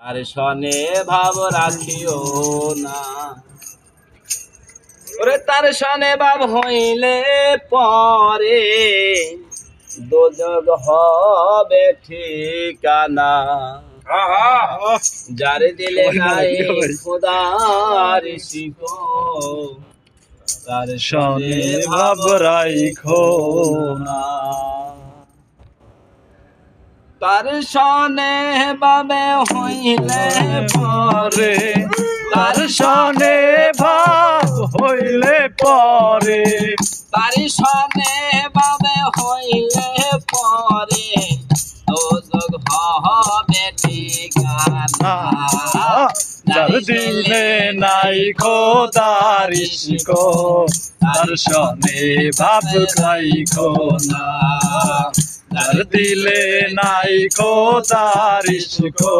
আর শনে ভাব রাখিও না। ওরে তার শনে ভাব হইলে পরে দোজখ হবে ঠিকানা। যার দিলে নাই খোদার শিখো তার শনে ভাব রাইখো না। তার শনে বাবে হইলে পরে, তার শনে ভাব হইলে পরে, তার শনে বাবে হইলে পরে দোজখ হবে ঠিকানা। যার দিলে নাই খোদার ইশকো তার শনে ভাব রাইখো না। যার দিলে নাই খোদার ইশকো